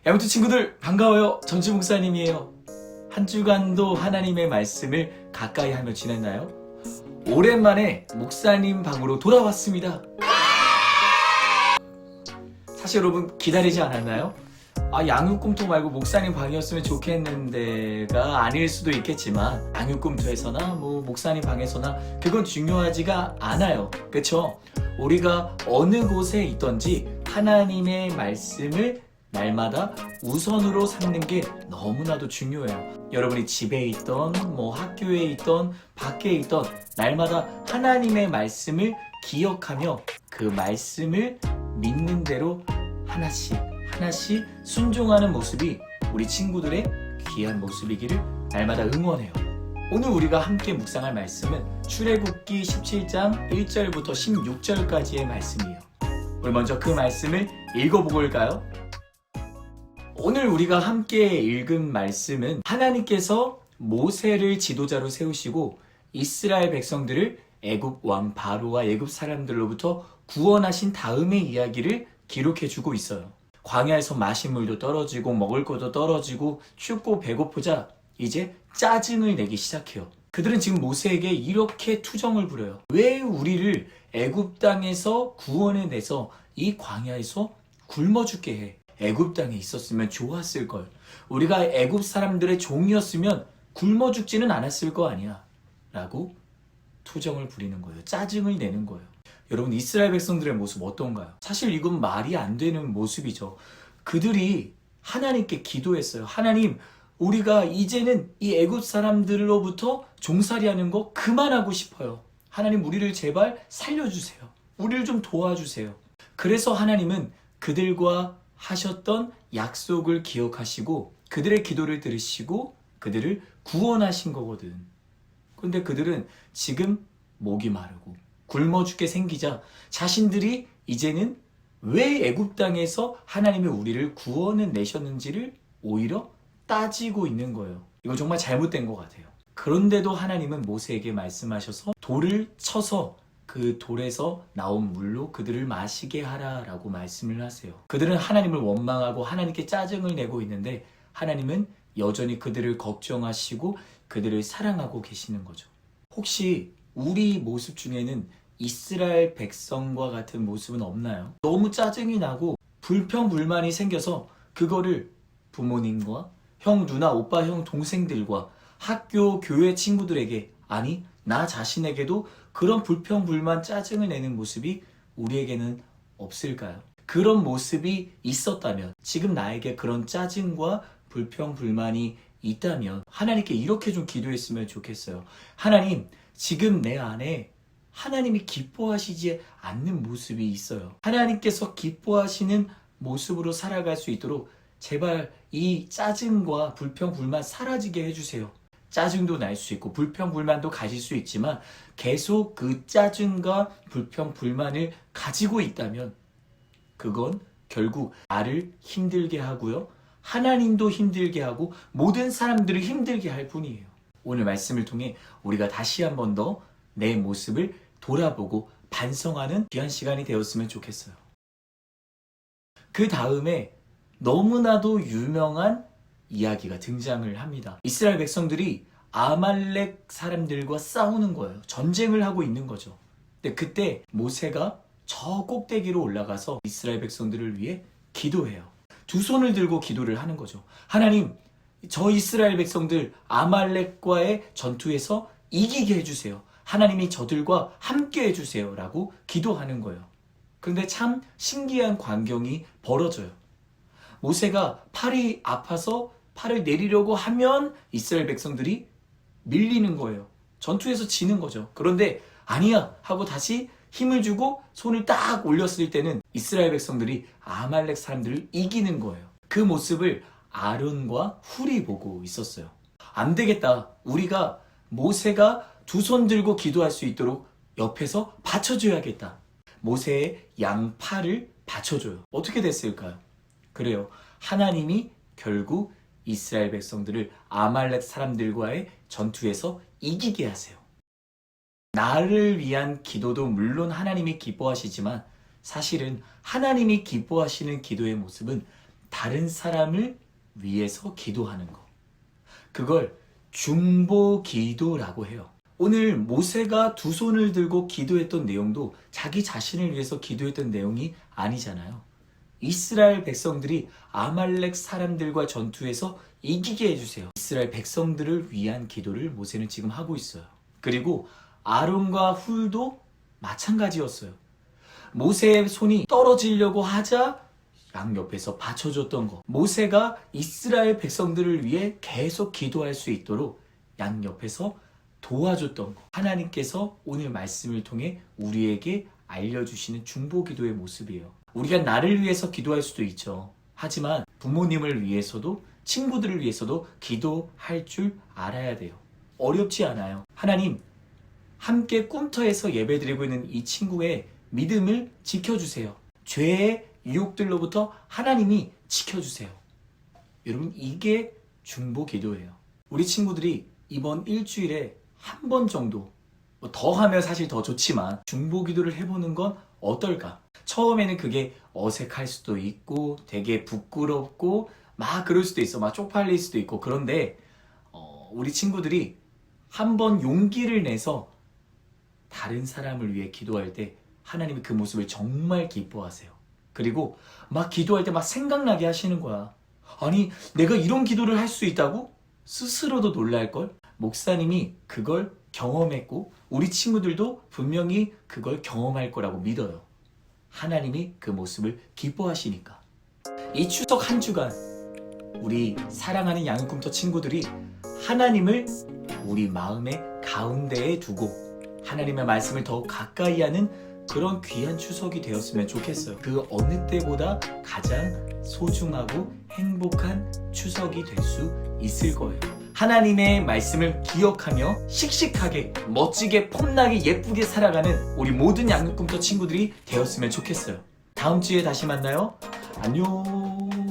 야무트 친구들 반가워요. 전주 목사님이에요. 한 주간도 하나님의 말씀을 가까이 하며 지냈나요? 오랜만에 목사님 방으로 돌아왔습니다. 사실 여러분 기다리지 않았나요? 양육꿈토 말고 목사님 방이었으면 좋겠는데가 아닐 수도 있겠지만 양육꿈토에서나 목사님 방에서나 그건 중요하지가 않아요. 그쵸? 우리가 어느 곳에 있던지 하나님의 말씀을 날마다 우선으로 삼는 게 너무나도 중요해요. 여러분이 집에 있던 학교에 있던 밖에 있던 날마다 하나님의 말씀을 기억하며 그 말씀을 믿는 대로 하나씩 순종하는 모습이 우리 친구들의 귀한 모습이기를 날마다 응원해요. 오늘 우리가 함께 묵상할 말씀은 출애굽기 17장 1절부터 16절까지의 말씀이에요. 우리 먼저 그 말씀을 읽어보고 올까요? 오늘 우리가 함께 읽은 말씀은 하나님께서 모세를 지도자로 세우시고 이스라엘 백성들을 애굽 왕 바로와 애굽 사람들로부터 구원하신 다음의 이야기를 기록해주고 있어요. 광야에서 마신 물도 떨어지고 먹을 것도 떨어지고 춥고 배고프자 이제 짜증을 내기 시작해요. 그들은 지금 모세에게 이렇게 투정을 부려요. 왜 우리를 애굽 땅에서 구원해내서 이 광야에서 굶어 죽게 해? 애굽 땅에 있었으면 좋았을 걸. 우리가 애굽 사람들의 종이었으면 굶어 죽지는 않았을 거 아니야. 라고 투정을 부리는 거예요. 짜증을 내는 거예요. 여러분, 이스라엘 백성들의 모습 어떤가요? 사실 이건 말이 안 되는 모습이죠. 그들이 하나님께 기도했어요. 하나님, 우리가 이제는 이 애굽 사람들로부터 종살이하는 거 그만하고 싶어요. 하나님, 우리를 제발 살려주세요. 우리를 좀 도와주세요. 그래서 하나님은 그들과 하셨던 약속을 기억하시고 그들의 기도를 들으시고 그들을 구원하신 거거든. 그런데 그들은 지금 목이 마르고 굶어 죽게 생기자 자신들이 이제는 왜 애굽 땅에서 하나님이 우리를 구원해 내셨는지를 오히려 따지고 있는 거예요. 이건 정말 잘못된 것 같아요. 그런데도 하나님은 모세에게 말씀하셔서 돌을 쳐서 그 돌에서 나온 물로 그들을 마시게 하라라고 말씀을 하세요. 그들은 하나님을 원망하고 하나님께 짜증을 내고 있는데 하나님은 여전히 그들을 걱정하시고 그들을 사랑하고 계시는 거죠. 혹시 우리 모습 중에는 이스라엘 백성과 같은 모습은 없나요? 너무 짜증이 나고 불평불만이 생겨서 그거를 부모님과 형, 누나, 오빠, 형, 동생들과 학교, 교회 친구들에게, 아니 나 자신에게도 그런 불평불만 짜증을 내는 모습이 우리에게는 없을까요? 그런 모습이 있었다면, 지금 나에게 그런 짜증과 불평불만이 있다면 하나님께 이렇게 좀 기도했으면 좋겠어요. 하나님, 지금 내 안에 하나님이 기뻐하시지 않는 모습이 있어요. 하나님께서 기뻐하시는 모습으로 살아갈 수 있도록 제발 이 짜증과 불평불만 사라지게 해주세요. 짜증도 날 수 있고 불평불만도 가질 수 있지만 계속 그 짜증과 불평불만을 가지고 있다면 그건 결국 나를 힘들게 하고요. 하나님도 힘들게 하고 모든 사람들을 힘들게 할 뿐이에요. 오늘 말씀을 통해 우리가 다시 한 번 더 내 모습을 돌아보고 반성하는 귀한 시간이 되었으면 좋겠어요. 그 다음에 너무나도 유명한 이야기가 등장을 합니다. 이스라엘 백성들이 아말렉 사람들과 싸우는 거예요. 전쟁을 하고 있는 거죠. 근데 그때 모세가 저 꼭대기로 올라가서 이스라엘 백성들을 위해 기도해요. 두 손을 들고 기도를 하는 거죠. 하나님, 저 이스라엘 백성들 아말렉과의 전투에서 이기게 해주세요. 하나님이 저들과 함께 해주세요. 라고 기도하는 거예요. 그런데 참 신기한 광경이 벌어져요. 모세가 팔이 아파서 팔을 내리려고 하면 이스라엘 백성들이 밀리는 거예요. 전투에서 지는 거죠. 그런데 아니야 하고 다시 힘을 주고 손을 딱 올렸을 때는 이스라엘 백성들이 아말렉 사람들을 이기는 거예요. 그 모습을 아론과 훌이 보고 있었어요. 안 되겠다. 우리가 모세가 두 손 들고 기도할 수 있도록 옆에서 받쳐줘야겠다. 모세의 양팔을 받쳐줘요. 어떻게 됐을까요? 그래요. 하나님이 결국 이스라엘 백성들을 아말렉 사람들과의 전투에서 이기게 하세요. 나를 위한 기도도 물론 하나님이 기뻐하시지만 사실은 하나님이 기뻐하시는 기도의 모습은 다른 사람을 위해서 기도하는 거. 그걸 중보 기도라고 해요. 오늘 모세가 두 손을 들고 기도했던 내용도 자기 자신을 위해서 기도했던 내용이 아니잖아요. 이스라엘 백성들이 아말렉 사람들과 전투에서 이기게 해주세요. 이스라엘 백성들을 위한 기도를 모세는 지금 하고 있어요. 그리고 아론과 훌도 마찬가지였어요. 모세의 손이 떨어지려고 하자 양옆에서 받쳐줬던 거. 모세가 이스라엘 백성들을 위해 계속 기도할 수 있도록 양옆에서 도와줬던 거. 하나님께서 오늘 말씀을 통해 우리에게 알려주시는 중보기도의 모습이에요. 우리가 나를 위해서 기도할 수도 있죠. 하지만 부모님을 위해서도 친구들을 위해서도 기도할 줄 알아야 돼요. 어렵지 않아요. 하나님, 함께 꿈터에서 예배드리고 있는 이 친구의 믿음을 지켜주세요. 죄의 유혹들로부터 하나님이 지켜주세요. 여러분, 이게 중보기도예요. 우리 친구들이 이번 일주일에 한 번 정도, 더 하면 사실 더 좋지만 중보기도를 해보는 건 어떨까? 처음에는 그게 어색할 수도 있고 되게 부끄럽고 막 그럴 수도 있어. 막 쪽팔릴 수도 있고. 그런데 우리 친구들이 한번 용기를 내서 다른 사람을 위해 기도할 때 하나님이 그 모습을 정말 기뻐하세요. 그리고 막 기도할 때 막 생각나게 하시는 거야. 아니, 내가 이런 기도를 할 수 있다고? 스스로도 놀랄걸? 목사님이 그걸 경험했고 우리 친구들도 분명히 그걸 경험할 거라고 믿어요. 하나님이 그 모습을 기뻐하시니까. 이 추석 한 주간 우리 사랑하는 양육꿈터 친구들이 하나님을 우리 마음의 가운데에 두고 하나님의 말씀을 더 가까이 하는 그런 귀한 추석이 되었으면 좋겠어요. 그 어느 때보다 가장 소중하고 행복한 추석이 될 수 있을 거예요. 하나님의 말씀을 기억하며 씩씩하게 멋지게 폼나게 예쁘게 살아가는 우리 모든 양육꿈터 친구들이 되었으면 좋겠어요. 다음 주에 다시 만나요. 안녕.